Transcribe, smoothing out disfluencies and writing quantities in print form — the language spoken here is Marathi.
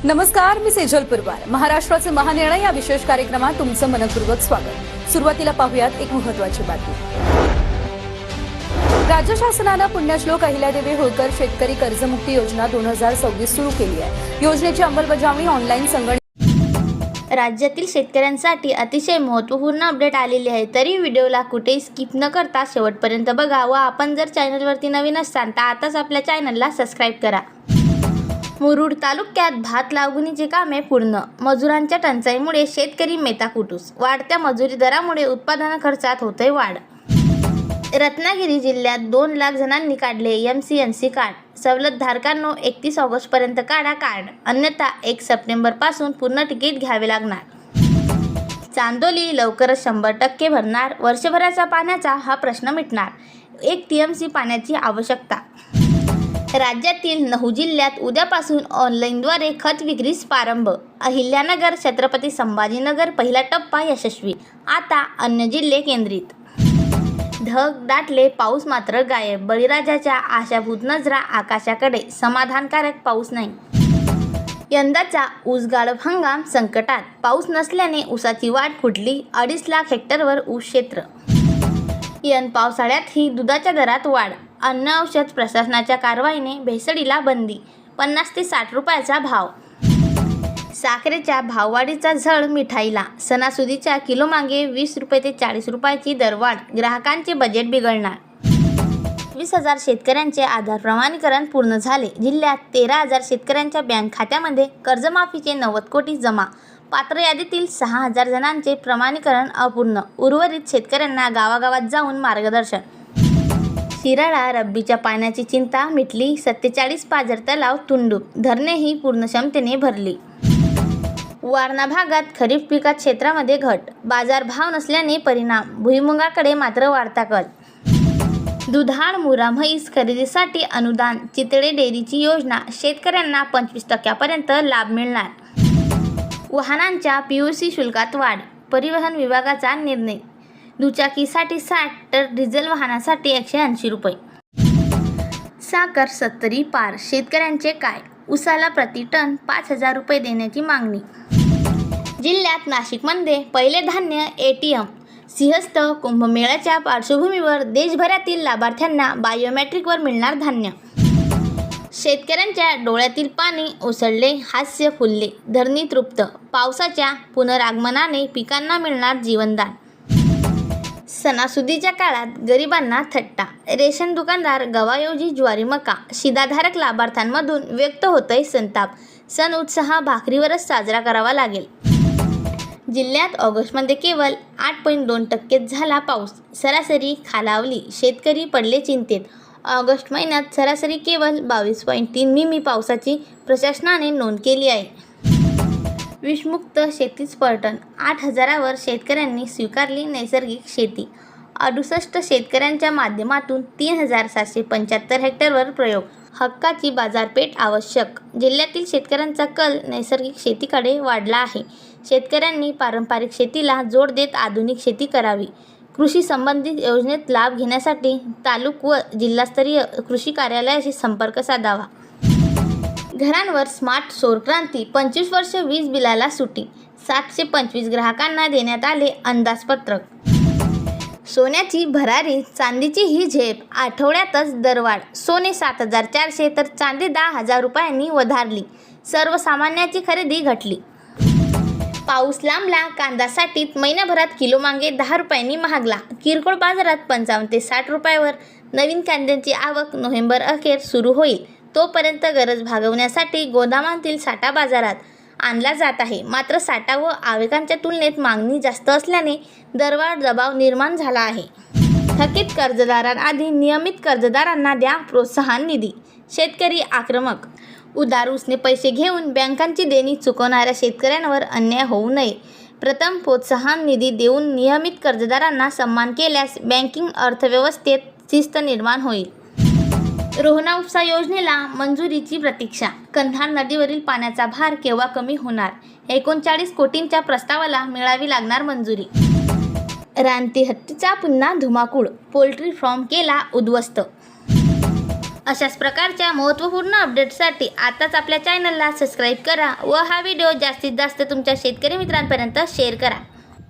नमस्कार, मी सेजल पुरवार. महाराष्ट्राचे महानिर्णय या विशेष कार्यक्रमात तुमचं मनपूर्वक स्वागत. सुरुवातीला पाहूयात एक महत्त्वाची बातमी. राज्य शासनाने पुण्यश्लोक अहिल्यादेवी होळकर शेतकरी कर्जमुक्ती योजना 2026 सुरू केली आहे. योजनेची अंमलबजावणी ऑनलाईन संगणक. राज्यातील शेतकऱ्यांसाठी अतिशय महत्त्वपूर्ण अपडेट आलेली आहे. तरी व्हिडिओला कुठेही स्किप न करता शेवटपर्यंत बघा व आपण जर चॅनलवरती नवीन असाल तर आताच आपल्या चॅनलला सबस्क्राईब करा. मुरुड तालुक्यात भात लागवडीची कामे पूर्ण. मजुरांच्या टंचाईमुळे शेतकरी मेटाकुटीस. वाढत्या मजुरी दरामुळे उत्पादन खर्चात होते वाढ. रत्नागिरी जिल्ह्यात 2 लाख जणांनी काढले एमसीएनसी कार्ड. सवलतधारकांनो 31 ऑगस्टपर्यंत काढा कार्ड, अन्यथा 1 सप्टेंबरपासून पूर्ण तिकीट घ्यावे लागणार. चांदोली लवकरच 100% भरणार. वर्षभराचा पाण्याचा हा प्रश्न मिटणार. 1 TMC पाण्याची आवश्यकता. राज्यातील 9 जिल्ह्यात उद्यापासून ऑनलाईनद्वारे खत विक्रीस प्रारंभ. अहिल्यानगर, छत्रपती संभाजीनगर पहिला टप्पा यशस्वी. आता अन्य जिल्हे केंद्रित. ढग दाटले, पाऊस मात्र गायब. बळीराजाच्या आशाभूत नजरा आकाशाकडे, समाधानकारक पाऊस नाही. यंदाचा ऊस गाळप हंगाम संकटात. पाऊस नसल्याने ऊसाची वाट फुटली. 2.5 लाख हेक्टरवर ऊस क्षेत्र. पावसाळ्यातही दुधाच्या दरात वाढ. अन्न औषध प्रशासनाच्या कारवाईने भेसळीला बंदी. 50 ते 60 रुपयाचा भाव. साखरेच्या भाववाढीचा झळ मिठाईला. सणासुदीच्या किलोमागे 20 रुपये ते 40 रुपयाची दरवाढ. ग्राहकांचे बजेट बिघडणार. 20,000 शेतकऱ्यांचे आधार प्रमाणीकरण पूर्ण झाले. जिल्ह्यात 13,000 शेतकऱ्यांच्या बँक खात्यामध्ये कर्जमाफीचे 90 कोटी जमा. पात्र यादीतील 6,000 जणांचे प्रमाणीकरण अपूर्ण. उर्वरित शेतकऱ्यांना गावागावात जाऊन मार्गदर्शन. शिराळा रब्बीच्या पाण्याची चिंता मिटली. 47 पाझर तलाव तुंडूप. धरणेही पूर्ण क्षमतेने भरली. वारणा भागात खरीप पिकात क्षेत्रामध्ये घट. बाजार भाव नसल्याने परिणाम. भुईमुगाकडे मात्र वाढता कल. दुधाळ मुरा म्हैस खरेदीसाठी अनुदान. चितळे डेअरीची योजना. शेतकऱ्यांना 25% पर्यंत लाभ मिळणार. वाहनांच्या PUC शुल्कात वाढ. परिवहन विभागाचा निर्णय. दुचाकीसाठी 60 तर डिझेल वाहनासाठी 180 रुपये. साखर 70 पार. शेतकऱ्यांचे काय? उसाला प्रति टन 5,000 रुपये देण्याची मागणी. जिल्ह्यात नाशिकमध्ये पहिले धान्य ATM. सिंहस्थ कुंभमेळ्याच्या पार्श्वभूमीवर देशभरातील लाभार्थ्यांना बायोमेट्रिकवर मिळणार धान्य. शेतकऱ्यांच्या डोळ्यातील पाणी ओसळले, हास्य फुलले. धरणी तृप्त. पावसाच्या पुनरागमनाने पिकांना मिळणार जीवनदान. सणासुदीच्या काळात गरिबांना थट्टा. रेशन दुकानदार गव्हाऐवजी ज्वारी मका. शिधाधारक लाभार्थ्यांमधून व्यक्त होतोय संताप. सण उत्साह भाकरीवरच साजरा करावा लागेल. जिल्ह्यात ऑगस्टमध्ये केवळ 8.2% झाला पाऊस. सरासरी खालावली. शेतकरी पडले चिंतेत. ऑगस्ट महिन्यात सरासरी केवळ 22.3 मिमी पावसाची प्रशासनाने नोंद केली आहे. विषमुक्त शेतीच पर्यटन. 8,000वर शेतकऱ्यांनी स्वीकारली नैसर्गिक शेती. 68 शेतकऱ्यांच्या माध्यमातून 3,775 हेक्टरवर प्रयोग. हक्काची बाजारपेठ आवश्यक. जिल्ह्यातील शेतकऱ्यांचा कल नैसर्गिक शेतीकडे वाढला आहे. शेतकऱ्यांनी पारंपरिक शेतीला जोड देत आधुनिक शेती करावी. कृषी संबंधित योजनेत लाभ घेण्यासाठी तालुका व जिल्हास्तरीय कृषी कार्यालयाशी संपर्क साधावा. घरांवर स्मार्ट सौर क्रांती. 25 वर्ष वीज बिलाला सुटी. 725 ग्राहकांना देण्यात आले अंदाजपत्रक. सोन्याची भरारी, चांदीची ही झेप. आठवड्यातच दरवाढ. सोने 7,400 तर चांदी 10,000 रुपयांनी वधारली. सर्वसामान्याची खरेदी घटली. पाऊस लांबला. कांद्यासाठी महिन्याभरात किलोमागे 10 रुपयांनी महागला. किरकोळ बाजारात 55 ते 60 रुपयावर. नवीन कांद्यांची आवक नोव्हेंबर अखेर सुरू होईल. तोपर्यंत गरज भागवण्यासाठी गोदामांतील साठा बाजारात आणला जात आहे. मात्र साठा व आवकांच्या तुलनेत मागणी जास्त असल्याने दरवाढ दबाव निर्माण झाला आहे. थकीत कर्जदारांआधी नियमित कर्जदारांना द्या प्रोत्साहन निधी. शेतकरी आक्रमक. उधार उसने पैसे घेऊन बँकांची देणी चुकवणाऱ्या शेतकऱ्यांवर अन्याय होऊ नये. प्रथम प्रोत्साहन निधी देऊन नियमित कर्जदारांना सन्मान केल्यास बँकिंग अर्थव्यवस्थेत शिस्त निर्माण होईल. रोहना उपसा योजनेला मंजुरीची प्रतीक्षा. कंधार नदीवरील पाण्याचा भार केव्हा कमी होणार? 39 कोटींच्या प्रस्तावाला मिळावी लागणार मंजुरी. रानटी हत्तीचा पुन्हा धुमाकूळ. पोल्ट्री फार्म केला उद्ध्वस्त. अशाच प्रकारच्या महत्त्वपूर्ण अपडेट्ससाठी आताच आपल्या चॅनलला सबस्क्राईब करा व हा व्हिडिओ जास्तीत जास्त तुमच्या शेतकरी मित्रांपर्यंत शेअर करा.